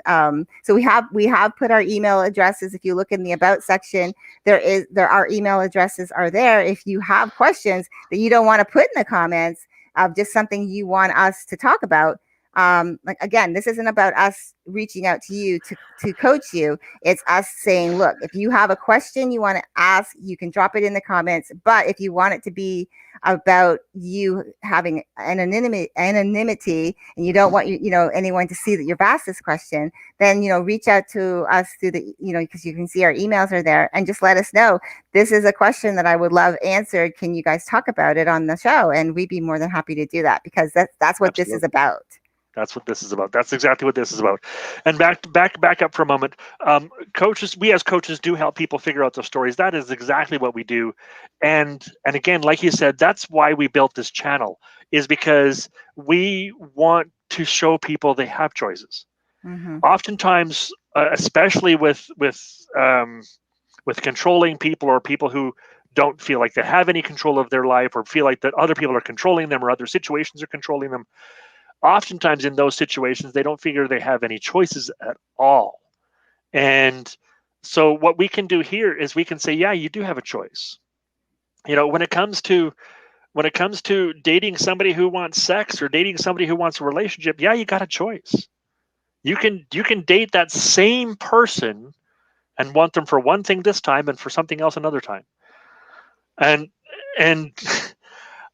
so we have put our email addresses. If you look in the about section, our email addresses are there. If you have questions that you don't want to put in the comments of just something you want us to talk about, like, again, this isn't about us reaching out to you to coach you. It's us saying, look, if you have a question you want to ask, you can drop it in the comments. But if you want it to be about you having anonymity, and you don't want anyone to see that you've asked this question, then reach out to us through the because you can see our emails are there, and just let us know, this is a question that I would love answered. Can you guys talk about it on the show? And we'd be more than happy to do that, because that's what Absolutely. this is about. That's what this is about. That's exactly what this is about. And back up for a moment. Coaches, we as coaches do help people figure out their stories. That is exactly what we do. And again, like you said, that's why we built this channel, is because we want to show people they have choices. Mm-hmm. Oftentimes, especially with controlling people, or people who don't feel like they have any control of their life, or feel like that other people are controlling them, or other situations are controlling them. Oftentimes in those situations, they don't figure they have any choices at all. And so what we can do here is we can say, yeah, you do have a choice. When it comes to dating somebody who wants sex, or dating somebody who wants a relationship, yeah, you got a choice. You can date that same person and want them for one thing this time, and for something else another time. And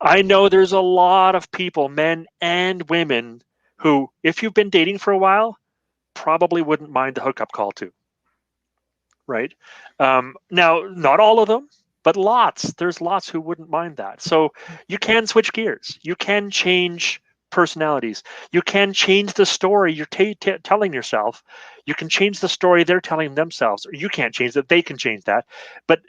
I know there's a lot of people, men and women, who, if you've been dating for a while, probably wouldn't mind the hookup call too, right? Now, not all of them, but lots. There's lots who wouldn't mind that. So you can switch gears. You can change personalities. You can change the story you're telling yourself. You can change the story they're telling themselves. Or you can't change that. They can change that. But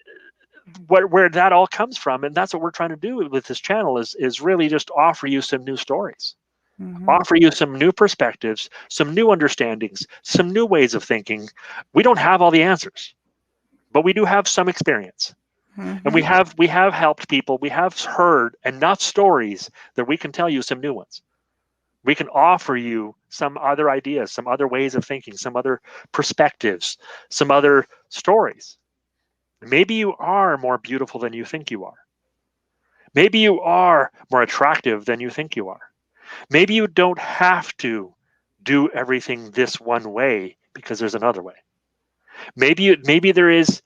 where that all comes from, and that's what we're trying to do with this channel, is really just offer you some new stories. Mm-hmm. Offer you some new perspectives, some new understandings, some new ways of thinking. We don't have all the answers, but we do have some experience. Mm-hmm. And we have helped people. We have heard enough stories that we can tell you some new ones. We can offer you some other ideas, some other ways of thinking, some other perspectives, some other stories. Maybe you are more beautiful than you think you are. Maybe you are more attractive than you think you are. Maybe you don't have to do everything this one way, because there's another way. Maybe there's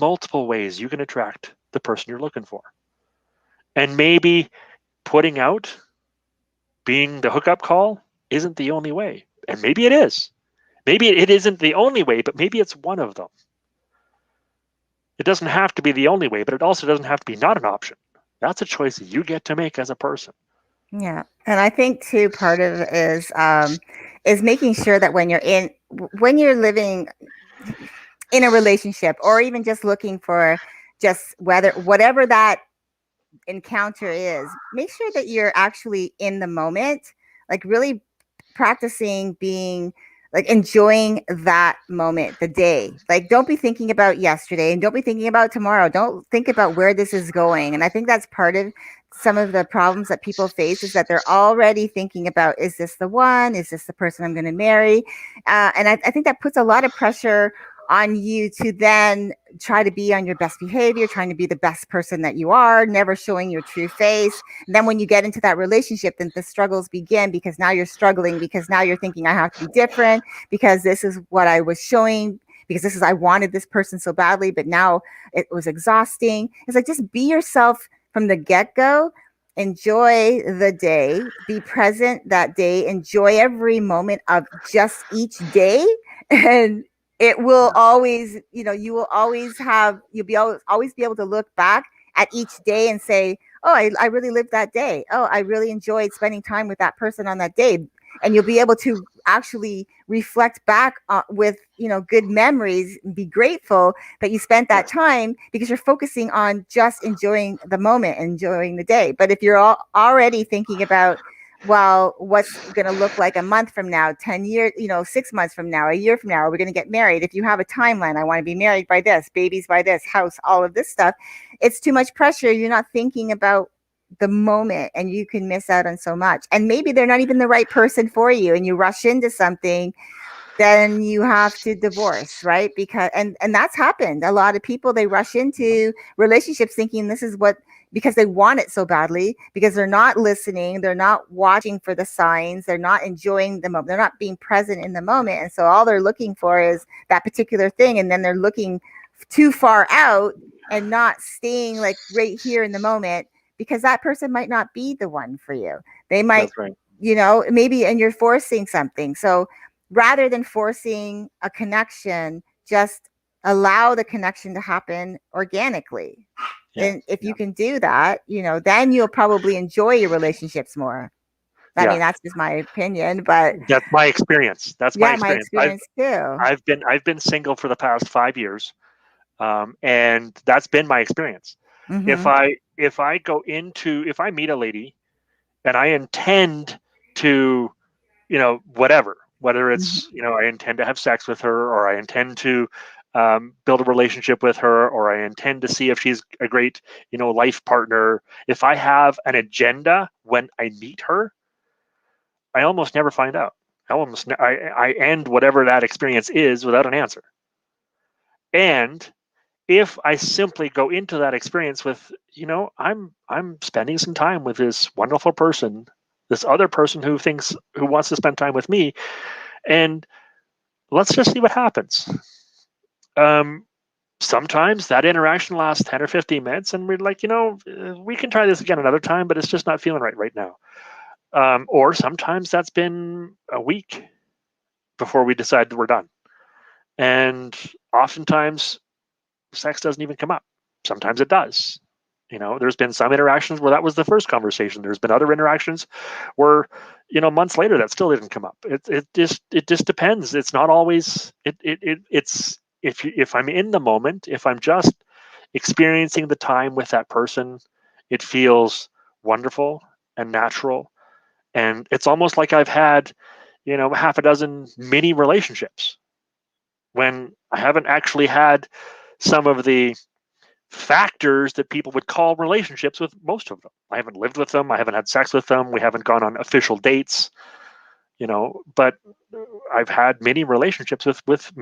multiple ways you can attract the person you're looking for. And maybe putting out, being the hookup call, isn't the only way. And maybe it is. Maybe it isn't the only way, but maybe it's one of them. It doesn't have to be the only way, but it also doesn't have to be not an option. That's a choice that you get to make as a person. Yeah, and I think too, part of it is making sure that when you're living in a relationship, or even just looking for just whatever that encounter is, make sure that you're actually in the moment, like really practicing being, like, enjoying that moment, the day. Like, don't be thinking about yesterday, and don't be thinking about tomorrow. Don't think about where this is going. And I think that's part of some of the problems that people face, is that they're already thinking about, is this the one? Is this the person I'm going to marry? And I think that puts a lot of pressure on you to then try to be on your best behavior, trying to be the best person that you are, never showing your true face. And then when you get into that relationship, then the struggles begin, because now you're struggling, because now you're thinking, I have to be different, because this is what I was showing, because I wanted this person so badly, but now it was exhausting. It's like, just be yourself from the get-go. Enjoy the day, be present that day, enjoy every moment of just each day. And it will always, you will always you'll be always be able to look back at each day and say, oh, I really lived that day. Oh, I really enjoyed spending time with that person on that day. And you'll be able to actually reflect back with, good memories, and be grateful that you spent that time, because you're focusing on just enjoying the moment, enjoying the day. But if you're already thinking about, well, what's going to look like a month from now, 10 years, 6 months from now, a year from now, are we going to get married? If you have a timeline, I want to be married by this, babies by this, house, all of this stuff, it's too much pressure. You're not thinking about the moment, and you can miss out on so much. And maybe they're not even the right person for you, and you rush into something, then you have to divorce, right? Because and that's happened. A lot of people, they rush into relationships thinking this is what, because they want it so badly, because they're not listening, they're not watching for the signs, they're not enjoying the moment, they're not being present in the moment, and so all they're looking for is that particular thing, and then they're looking too far out and not staying like right here in the moment, because that person might not be the one for you. They might, That's right. maybe, and you're forcing something. So rather than forcing a connection, just allow the connection to happen organically. Yeah. And if Yeah. you can do that, then you'll probably enjoy your relationships more. I mean, Yeah. that's just my opinion, but That's my experience. That's my yeah, my experience. I've experience too. I've been single for the past 5 years, and that's been my experience. Mm-hmm. If I meet a lady and I intend to, whatever, whether Mm-hmm. it's, I intend to have sex with her, or I intend to build a relationship with her, or I intend to see if she's a great, life partner. If I have an agenda when I meet her, I almost never find out. I end whatever that experience is without an answer. And if I simply go into that experience with, I'm spending some time with this wonderful person, this other person who wants to spend time with me, and let's just see what happens. Um, Sometimes that interaction lasts 10 or 15 minutes, and we're like, we can try this again another time, but it's just not feeling right now. Or sometimes that's been a week before we decide that we're done. And oftentimes sex doesn't even come up. Sometimes it does. There's been some interactions where that was the first conversation. There's been other interactions where, months later that still didn't come up. It just depends. It's not always it's if I'm in the moment, if I'm just experiencing the time with that person, it feels wonderful and natural. And it's almost like I've had, half a dozen mini relationships when I haven't actually had some of the factors that people would call relationships with most of them. I haven't lived with them. I haven't had sex with them. We haven't gone on official dates, but I've had many relationships with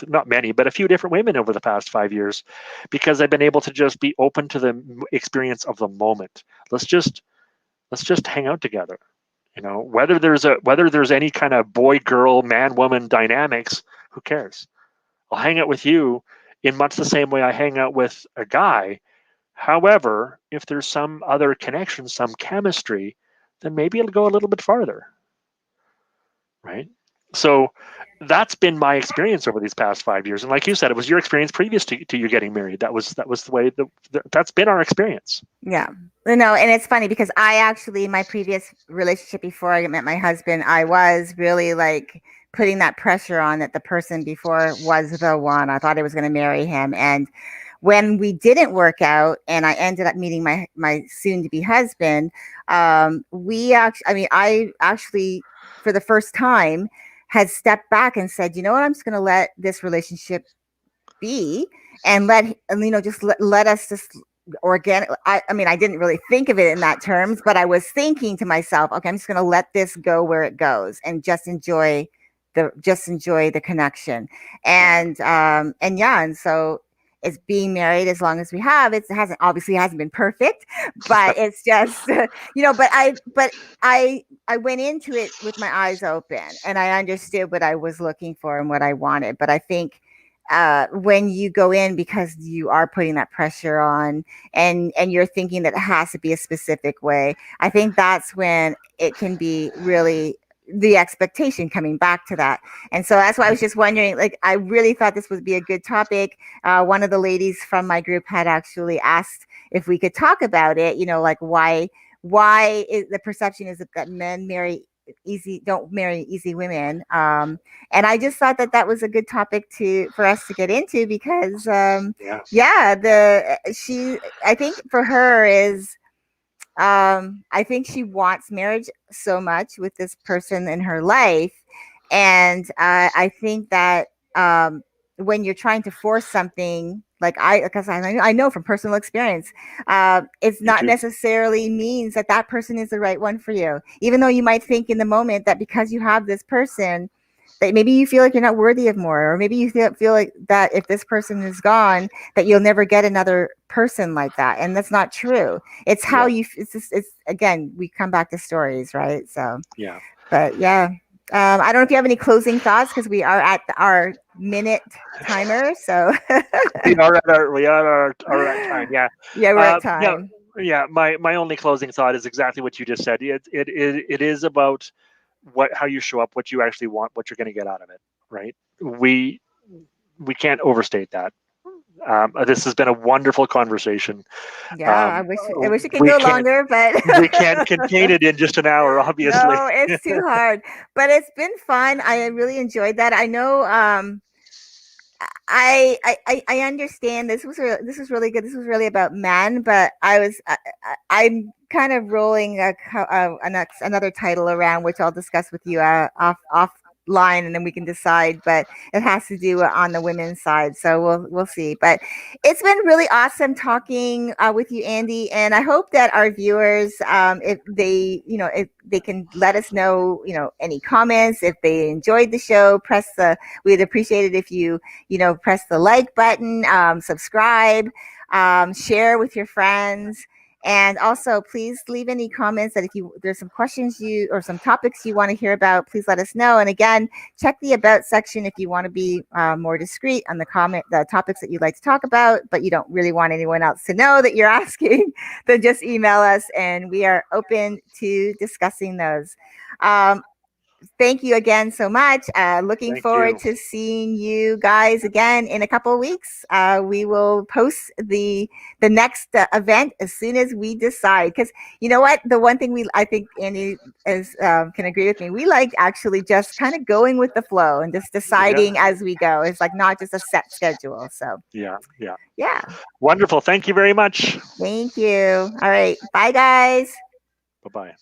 not many, but a few different women over the past 5 years, because I've been able to just be open to the experience of the moment. Let's just hang out together. Whether there's any kind of boy girl man woman dynamics, who cares? I'll hang out with you in much the same way I hang out with a guy. However, if there's some other connection, some chemistry, then maybe it'll go a little bit farther, right? So that's been my experience over these past 5 years. And like you said, it was your experience previous to you getting married. That was the way that's been our experience. Yeah. No, and it's funny because I actually, my previous relationship before I met my husband, I was really like putting that pressure on that the person before was the one. I thought I was going to marry him. And when we didn't work out and I ended up meeting my soon to be husband, I actually, for the first time, had stepped back and said, you know what, I'm just going to let this relationship be, and just let us just organic. I mean, I didn't really think of it in that terms, but I was thinking to myself, okay, I'm just going to let this go where it goes and just enjoy the connection. Yeah. And yeah, and so it's being married as long as we have. It hasn't been perfect, but it's just but I went into it with my eyes open, and I understood what I was looking for and what I wanted. But I think when you go in because you are putting that pressure on, and you're thinking that it has to be a specific way, I think that's when it can be really the expectation coming back to that. And so that's why I was just wondering, like, I really thought this would be a good topic. One of the ladies from my group had actually asked if we could talk about it, like why is the perception is that men don't marry easy women. And I just thought that that was a good topic for us to get into, because Yeah. yeah, I think for her is I think she wants marriage so much with this person in her life. And I think that when you're trying to force something, because I know from personal experience, it's Me not too. necessarily means that that person is the right one for you. Even though you might think in the moment that because you have this person, that maybe you feel like you're not worthy of more, or maybe you feel like that if this person is gone, that you'll never get another person like that, and that's not true. It's how Yeah. you. It's just, it's again, we come back to stories, right? So, Yeah. but yeah, I don't know if you have any closing thoughts because we are at our minute timer. So We are at time. Yeah. yeah, we're at No. time. Yeah. My only closing thought is exactly what you just said. It is about what how you show up, what you actually want, what you're going to get out of it. Right. We can't overstate that. This has been a wonderful conversation. Yeah, Um, I wish it could we go can't longer, but we can't contain it in just an hour, obviously. no, it's too hard. But it's been fun. I really enjoyed that. I know. I understand this was really good. This was really about men, but I'm kind of rolling another title around, which I'll discuss with you offline, and then we can decide. But it has to do on the women's side, so we'll see. But it's been really awesome talking with you, Andy, and I hope that our viewers, if they if they can let us know any comments, if they enjoyed the show, we'd appreciate it if you press the like button, subscribe, share with your friends. And also, please leave any comments that if there's some questions or some topics you want to hear about, please let us know. And again, check the about section if you want to be more discreet on the topics that you'd like to talk about, but you don't really want anyone else to know that you're asking. Then just email us, and we are open to discussing those. Um, Thank you again so much. Looking Thank you. forward to seeing you guys again in a couple of weeks. We will post the next event as soon as we decide. Because you know what, the one thing I think Andy can agree with me. We like actually just kind of going with the flow and just Yeah. deciding as we go. It's like not just a set schedule. So Yeah. Yeah. yeah, Wonderful. Thank you very much. thank you. All right, bye guys. Bye bye.